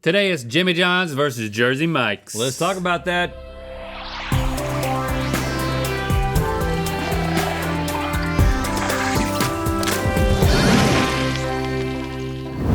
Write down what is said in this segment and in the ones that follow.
Today it's Jimmy John's versus Jersey Mike's. Let's talk about that.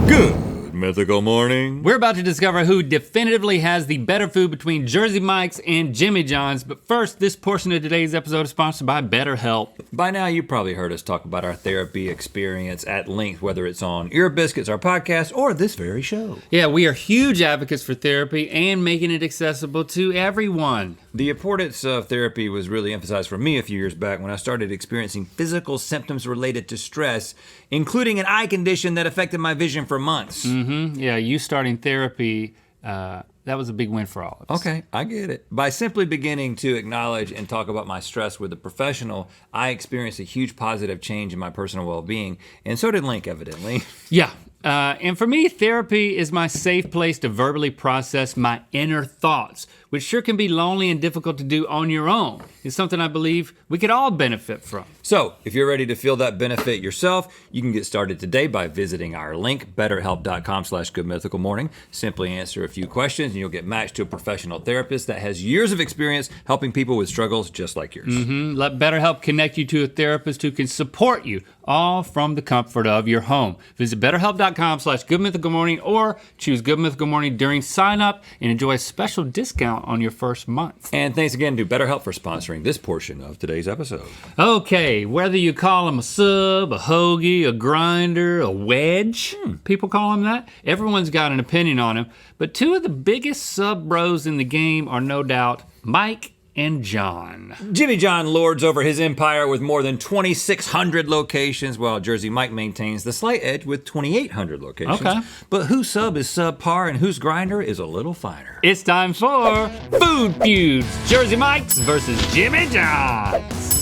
Good mythical morning. We're about to discover who definitively has the better food between Jersey Mike's and Jimmy John's, but first, this portion of today's episode is sponsored by BetterHelp. By now, you probably heard us talk about our therapy experience at length, whether it's on Ear Biscuits, our podcast, or this very show. Yeah, we are huge advocates for therapy and making it accessible to everyone. The importance of therapy was really emphasized for me a few years back when I started experiencing physical symptoms related to stress, including an eye condition that affected my vision for months. Yeah, you starting therapy, that was a big win for all of us. Okay, I get it. By simply beginning to acknowledge and talk about my stress with a professional, I experienced a huge positive change in my personal well-being, and so did Link, evidently. Yeah, and for me, therapy is my safe place to verbally process my inner thoughts, which sure can be lonely and difficult to do on your own. It's something I believe we could all benefit from. So, if you're ready to feel that benefit yourself, you can get started today by visiting our link, betterhelp.com/goodmythicalmorning. Simply answer a few questions and you'll get matched to a professional therapist that has years of experience helping people with struggles just like yours. Let BetterHelp connect you to a therapist who can support you, all from the comfort of your home. Visit betterhelp.com/goodmythicalmorning or choose Good Mythical Morning during sign up and enjoy a special discount on your first month. And thanks again to BetterHelp for sponsoring this portion of today's episode. Okay, whether you call them a sub, a hoagie, a grinder, a wedge, people call them that, everyone's got an opinion on them, but two of the biggest sub bros in the game are no doubt Mike and John. Jimmy John lords over his empire with more than 2,600 locations, while Jersey Mike maintains the slight edge with 2,800 locations. Okay. But whose sub is subpar and whose grinder is a little finer? It's time for Food Feuds, Jersey Mike's versus Jimmy John's.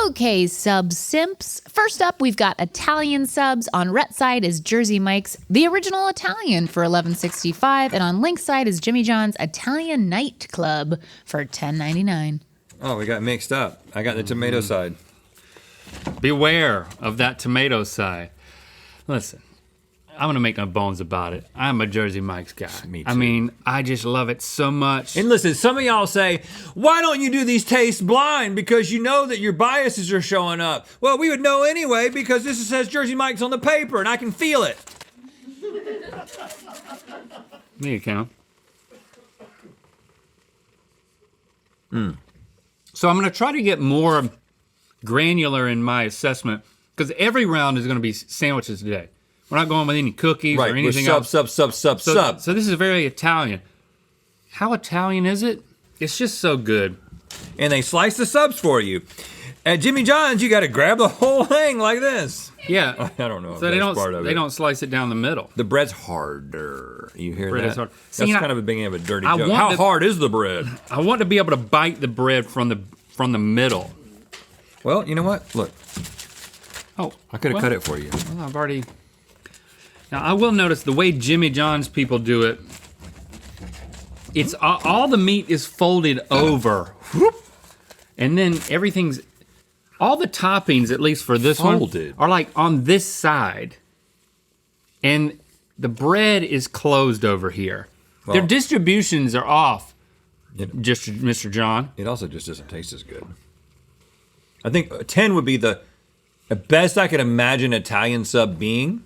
Okay, sub simps. First up, we've got Italian subs. On Rhett's side is Jersey Mike's, the original Italian for $11.65, and on Link's side is Jimmy John's Italian Night Club for $10.99. Oh, we got mixed up. I got the tomato side. Beware of that tomato side. Listen, I'm gonna make no bones about it. I'm a Jersey Mike's guy. Me too. I mean, I just love it so much. And listen, some of y'all say, why don't you do these tastes blind? Because you know that your biases are showing up. Well, we would know anyway because this says Jersey Mike's on the paper and I can feel it. There you go. So I'm gonna try to get more granular in my assessment because every round is gonna be sandwiches today. We're not going with any cookies or anything else. Sub. So this is very Italian. How Italian is it? It's just so good. And they slice the subs for you. At Jimmy John's, you gotta grab the whole thing like this. Yeah. I don't know. So they don't slice it down the middle. The bread's harder. You hear Bread that? is hard. That's See, kind of a beginning of a dirty I joke. want How to- hard is the bread? I want to be able to bite the bread from the middle. Well, you know what? Look, Oh, I could have cut it for you. Well, I've already. Now I will notice the way Jimmy John's people do it. It's all the meat is folded over, and then everything's all the toppings, at least for this Folded. one, are like on this side, and the bread is closed over here. Well- Their distributions are off, It- Mr. John. It also just doesn't taste as good. I think a 10 would be the best I could imagine Italian sub being.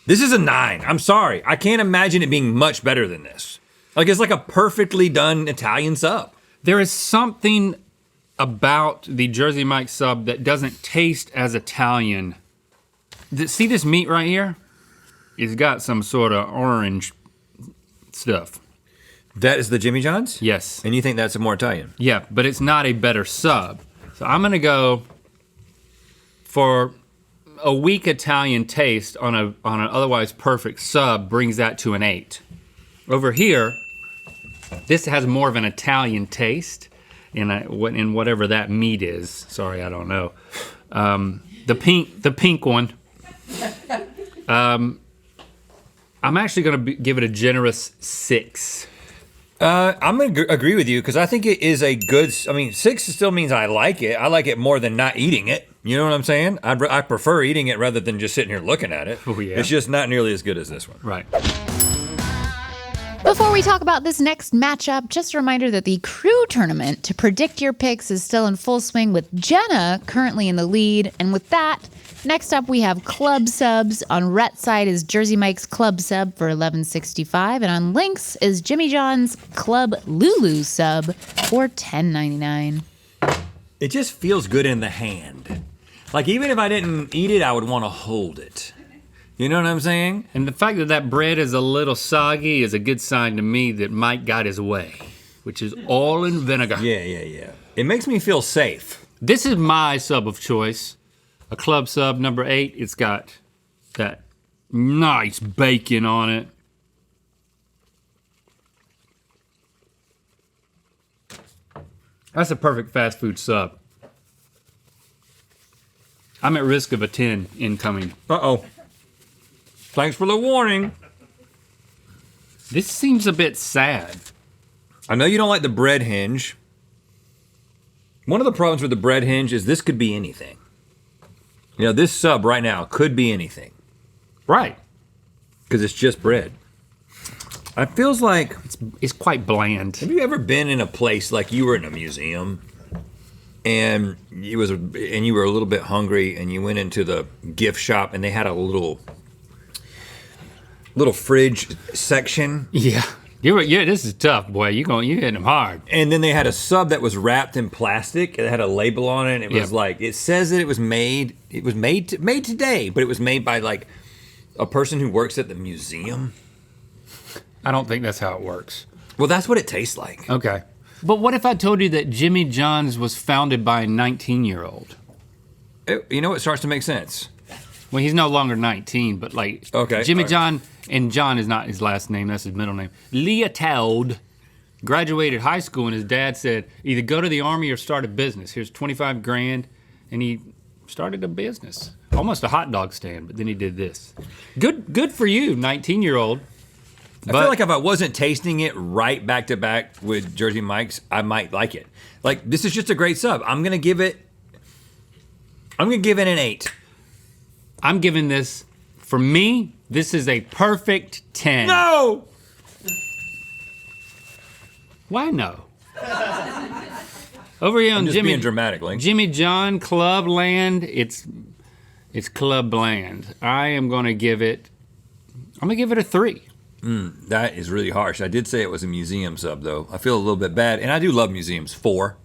This is a 9. I'm sorry. I can't imagine it being much better than this. Like, it's like a perfectly done Italian sub. There is something about the Jersey Mike sub that doesn't taste as Italian. See this meat right here? It's got some sort of orange stuff. That is the Jimmy John's? Yes. And you think that's more Italian? Yeah, but it's not a better sub. So I'm gonna go for a weak Italian taste on an otherwise perfect sub brings that to an 8. Over here, this has more of an Italian taste in whatever that meat is. Sorry, I don't know. The pink one. I'm actually gonna give it a generous 6. I'm gonna agree with you because I think it is a good, 6 still means I like it. I like it more than not eating it. You know what I'm saying? I prefer eating it rather than just sitting here looking at it. Oh, yeah. It's just not nearly as good as this one. Right. Before we talk about this next matchup, just a reminder that the crew tournament to predict your picks is still in full swing with Jenna currently in the lead. And with that, next up we have club subs. On Rhett's side is Jersey Mike's club sub for $11.65, and on Link's is Jimmy John's club Lulu sub for $10.99. It just feels good in the hand. Like even if I didn't eat it, I would want to hold it. You know what I'm saying? And the fact that that bread is a little soggy is a good sign to me that Mike got his way, which is all in vinegar. Yeah. It makes me feel safe. This is my sub of choice, a club sub number 8. It's got that nice bacon on it. That's a perfect fast food sub. I'm at risk of a 10 incoming. Uh-oh. Thanks for the warning. This seems a bit sad. I know you don't like the bread hinge. One of the problems with the bread hinge is this could be anything. You know, this sub right now could be anything. Right. Because it's just bread. It feels like, It's quite bland. have you ever been in a place like you were in a museum and you were a little bit hungry and you went into the gift shop and they had a little fridge section? Yeah. This is tough, boy. You hitting them hard. And then they had a sub that was wrapped in plastic. It had a label on it. And it was like, it says that it was made today, but it was made by like a person who works at the museum. I don't think that's how it works. Well, that's what it tastes like. Okay. But what if I told you that Jimmy John's was founded by a 19-year-old? You know, it starts to make sense. Well, he's no longer 19, but like Okay, Jimmy all right. John, and John is not his last name, that's his middle name. Leotold graduated high school and his dad said, either go to the army or start a business. Here's 25 grand, and he started a business. Almost a hot dog stand, but then he did this. Good for you, 19-year-old. I feel like if I wasn't tasting it right back to back with Jersey Mike's, I might like it. Like, this is just a great sub. I'm gonna give it an 8. I'm giving this, for me, this is a perfect 10. No! Why no? Over here on Just being dramatic, Link. Jimmy John Club Land, it's Club Land. I'm gonna give it a 3. That is really harsh. I did say it was a museum sub, though. I feel a little bit bad, and I do love museums. 4.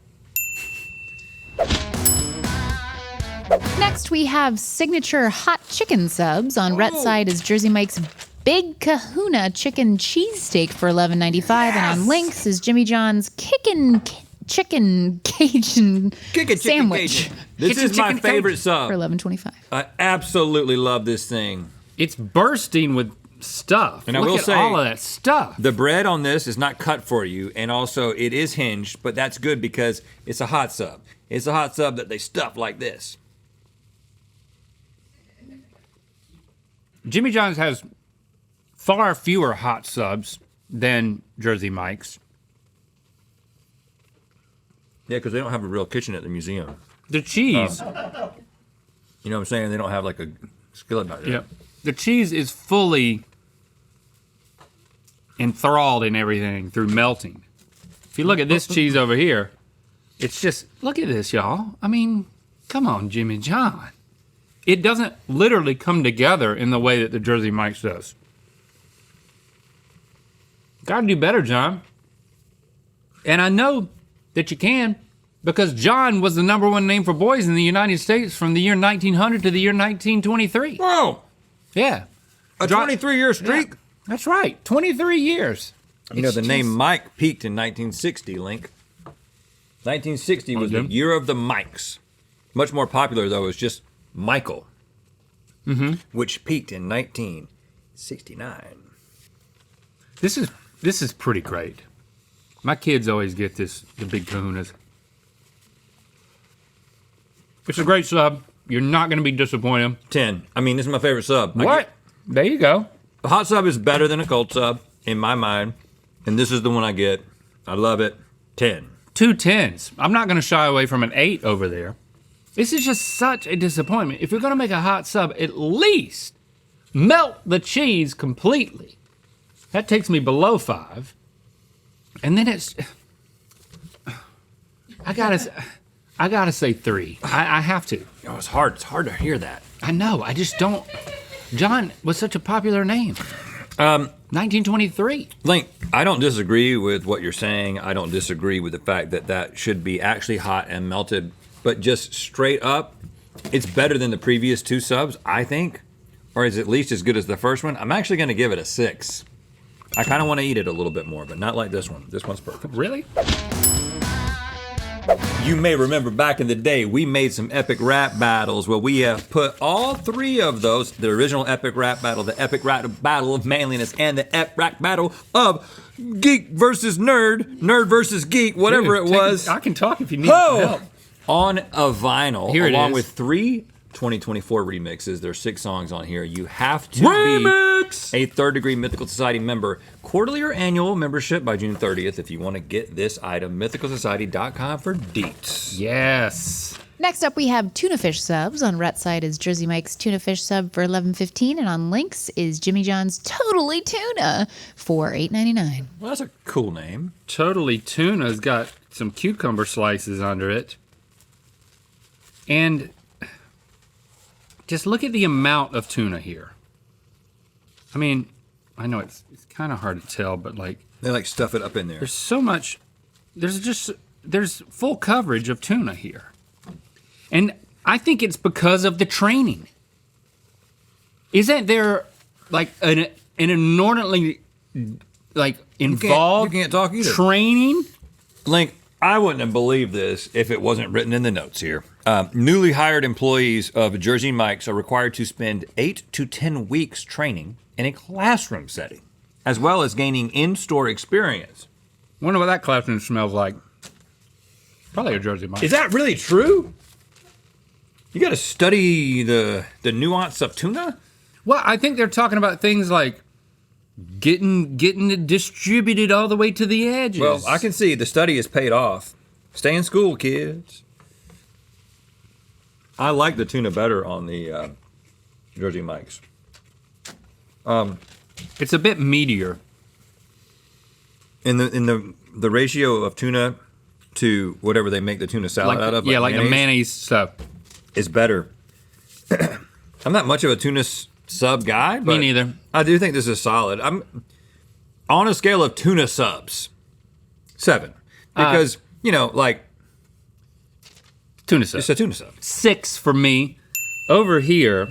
Next, we have signature hot chicken subs. On Rhett's side is Jersey Mike's Big Kahuna chicken cheesesteak for $11.95, and on Link's is Jimmy John's chicken Cajun sandwich This Kitchen is my chicken favorite Cajun. sub. for $11.25. I absolutely love this thing. It's bursting with stuff. And I Look will at say, all of that stuff. The bread on this is not cut for you, and also it is hinged, but that's good because it's a hot sub. It's a hot sub that they stuff like this. Jimmy John's has far fewer hot subs than Jersey Mike's. Yeah, because they don't have a real kitchen at the museum. The cheese, You know what I'm saying? They don't have like a skillet back there. yeah, the cheese is fully enthralled in everything through melting. If you look at this cheese over here, it's just, look at this, y'all. I mean, come on, Jimmy John. It doesn't literally come together in the way that the Jersey Mike's does. Gotta do better, John. And I know that you can, because John was the #1 name for boys in the United States from the year 1900 to the year 1923. Whoa! Yeah. A John- 23-year streak? Yeah, that's right, 23 years. You know, It's the just- name Mike peaked in 1960, Link. 1960 was the Okay. year of the Mikes. Much more popular, though, is just Michael, which peaked in 1969. This is pretty great. My kids always get the big kahunas. It's a great sub. You're not gonna be disappointed. 10. I mean, this is my favorite sub. What? There you go. A hot sub is better than a cold sub, in my mind. And this is the one I get. I love it. 10. 2 10s. I'm not gonna shy away from an 8 over there. This is just such a disappointment. If you're gonna make a hot sub, at least melt the cheese completely. That takes me below 5. And then it's, I gotta say 3. I have to. Oh, it's hard to hear that. I know, I just don't. John was such a popular name. 1923. Link, I don't disagree with what you're saying. I don't disagree with the fact that that should be actually hot and melted, but just straight up, it's better than the previous 2 subs, I think, or is at least as good as the first one. I'm actually gonna give it a 6. I kind of want to eat it a little bit more, but not like this one. This one's perfect. Really? You may remember back in the day, we made some epic rap battles where we have put all 3 of those, the original epic rap battle, the epic rap battle of manliness, and the epic rap battle of geek versus nerd, nerd versus geek, whatever it was. I can talk if you need help. On a vinyl, Here it along is. with 3 2024 remixes. There's 6 songs on here. You have to Remix! be a Third Degree Mythical Society member. Quarterly or annual membership by June 30th if you want to get this item. MythicalSociety.com for deets. Yes. Next up, we have tuna fish subs. On Rhett's side is Jersey Mike's tuna fish sub for $11.15, and on Link's is Jimmy John's Totally Tuna for $8.99. Well, that's a cool name. Totally Tuna's got some cucumber slices under it. And just look at the amount of tuna here. I mean, I know it's kind of hard to tell, but like They like stuff it up in there. there's so much, there's full coverage of tuna here. And I think it's because of the training. Isn't there like an inordinately like involved you can't talk either. training? Link, I wouldn't have believed this if it wasn't written in the notes here. Newly hired employees of Jersey Mike's are required to spend 8 to 10 weeks training in a classroom setting, as well as gaining in-store experience. Wonder what that classroom smells like. Probably a Jersey Mike. Is that really true? You got to study the nuance of tuna? Well, I think they're talking about things like getting it distributed all the way to the edges. Well, I can see the study has paid off. Stay in school, kids. I like the tuna better on the Jersey Mike's. It's a bit meatier. In the ratio of tuna to whatever they make the tuna salad out of, yeah, like the mayonnaise stuff. is better. I'm not much of a tuna sub guy, but Me neither. I do think this is solid. I'm on a scale of tuna subs, 7, because like Tuna sub. it's a tuna sub. 6 for me. Over here,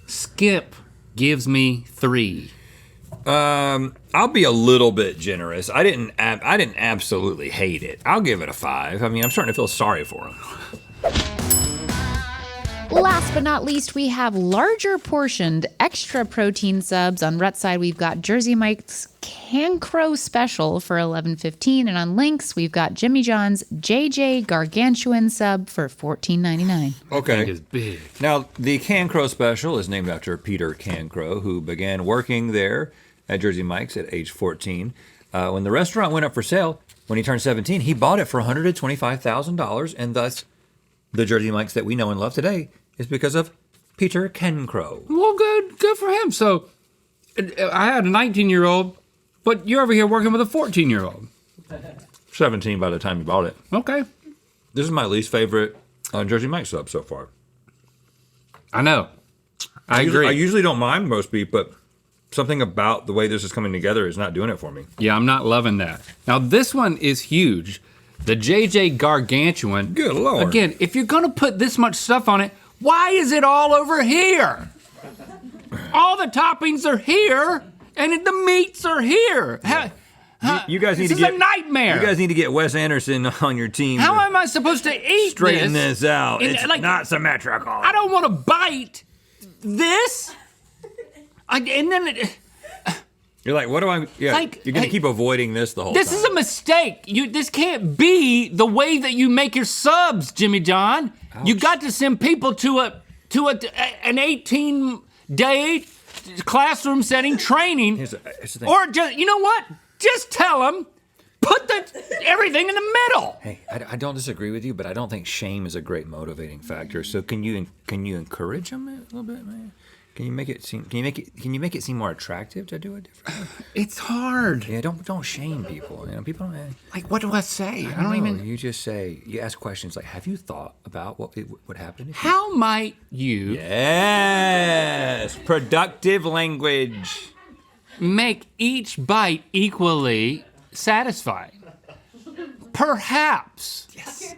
Skip gives me 3. I'll be a little bit generous. I didn't absolutely hate it. I'll give it a 5. I mean, I'm starting to feel sorry for him. Last but not least, we have larger portioned extra protein subs. On Rhett's side, we've got Jersey Mike's Cancro Special for $11.15, and on Link's, we've got Jimmy John's JJ Gargantuan sub for $14.99. Okay. Is big. Now, the Cancro Special is named after Peter Cancro, who began working there at Jersey Mike's at age 14. When the restaurant went up for sale, when he turned 17, he bought it for $125,000, and thus the Jersey Mike's that we know and love today is because of Peter Cancro. Well, good for him. So, I had a 19-year-old, but you're over here working with a 14-year-old. 17 by the time he bought it. Okay. This is my least favorite Jersey Mike's sub so far. I know. I agree. I usually don't mind roast beef, but something about the way this is coming together is not doing it for me. Yeah, I'm not loving that. Now, this one is huge. The JJ Gargantuan. Good Lord. Again, if you're gonna put this much stuff on it, why is it all over here? All the toppings are here, and the meats are here. You guys need This to is get a nightmare. You guys need to get Wes Anderson on your team. How to am I supposed to eat straighten this out? And, It's like, not symmetrical. I don't want to bite this. And then You're like, what do I? Yeah, Like, you're gonna hey, keep avoiding this the whole this time. is a mistake. This can't be the way that you make your subs, Jimmy John. You got to send people to an 18-day classroom setting training, Here's the thing. or just, you know what? Just tell them, put everything in the middle. Hey, I don't disagree with you, but I don't think shame is a great motivating factor. So can you encourage them a little bit, man? Can you make it seem more attractive to do it differently? It's hard. Yeah, don't shame people. You know, people don't. Like, what do I say? I don't know. even. You just say, you ask questions like, "Have you thought about what would happen if?" How might you Yes, productive language. make each bite equally satisfying? Perhaps. Yes.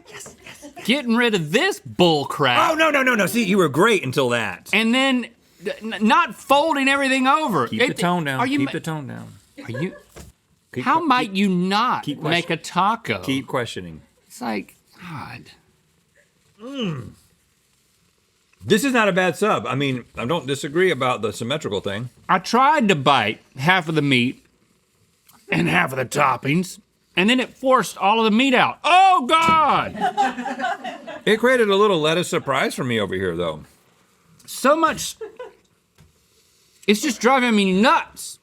Getting rid of this bull crap. Oh no! See, you were great until that. And then not folding everything over. Keep the tone down. Keep the tone down. Are you? How might you not make a taco? Keep questioning. It's like, God. This is not a bad sub. I mean, I don't disagree about the symmetrical thing. I tried to bite half of the meat and half of the toppings, and then it forced all of the meat out. Oh, God! It created a little lettuce surprise for me over here, though. So much. It's just driving me nuts.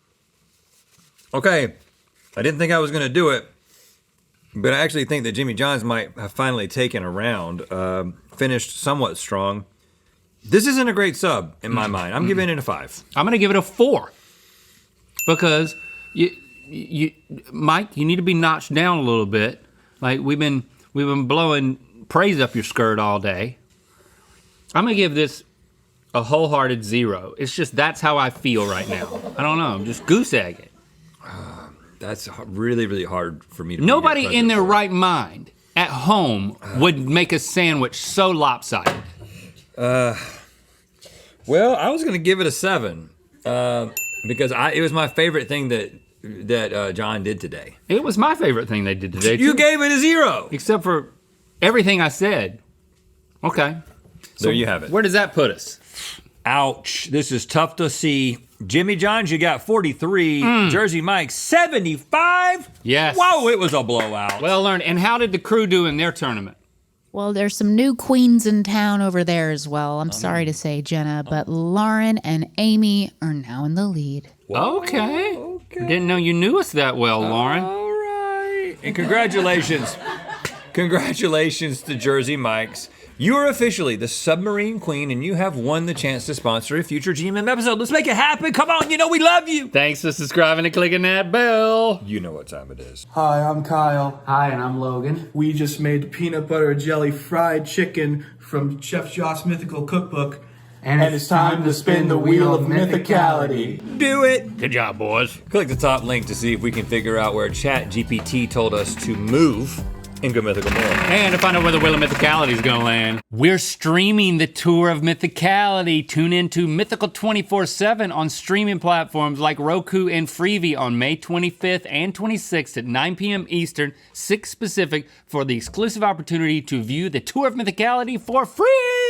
Okay, I didn't think I was going to do it, but I actually think that Jimmy John's might have finally taken a round, finished somewhat strong. This isn't a great sub in my mind. I'm giving it a 5. I'm gonna give it a 4 because Mike, you need to be notched down a little bit. Like we've been blowing praise up your skirt all day. I'm gonna give this a wholehearted 0. It's just that's how I feel right now. I don't know. I'm just goose egg it. That's really, really hard for me to. Nobody in their right mind at home would make a sandwich so lopsided. Well, I was gonna give it a 7 because it was my favorite thing that John did today. It was my favorite thing they did today. You too. gave it a 0, Except for everything I said. Okay. So there you have it. Where does that put us? Ouch! This is tough to see. Jimmy John's, you got 43. Jersey Mike, 75. Yes. Whoa! It was a blowout. Well learned. And how did the crew do in their tournament? Well, there's some new queens in town over there as well. I'm sorry to say, Jenna, but Lauren and Amy are now in the lead. Okay. Didn't know you knew us that well, Lauren. All right. And congratulations. Congratulations to Jersey Mike's. You are officially the submarine queen, and you have won the chance to sponsor a future GMM episode. Let's make it happen. Come on, you know we love you. Thanks for subscribing and clicking that bell. You know what time it is. Hi, I'm Kyle. Hi, and I'm Logan. We just made peanut butter jelly fried chicken from Chef Joss Mythical Cookbook. And it's time to spin the wheel of mythicality. Do it. Good job, boys. Click the top link to see if we can figure out where ChatGPT told us to move in Good Mythical More. And to find out where the Wheel of Mythicality is gonna land, we're streaming the Tour of Mythicality. Tune in to Mythical 24/7 on streaming platforms like Roku and Freevee on May 25th and 26th at 9 p.m. Eastern, 6 Pacific, for the exclusive opportunity to view the Tour of Mythicality for free.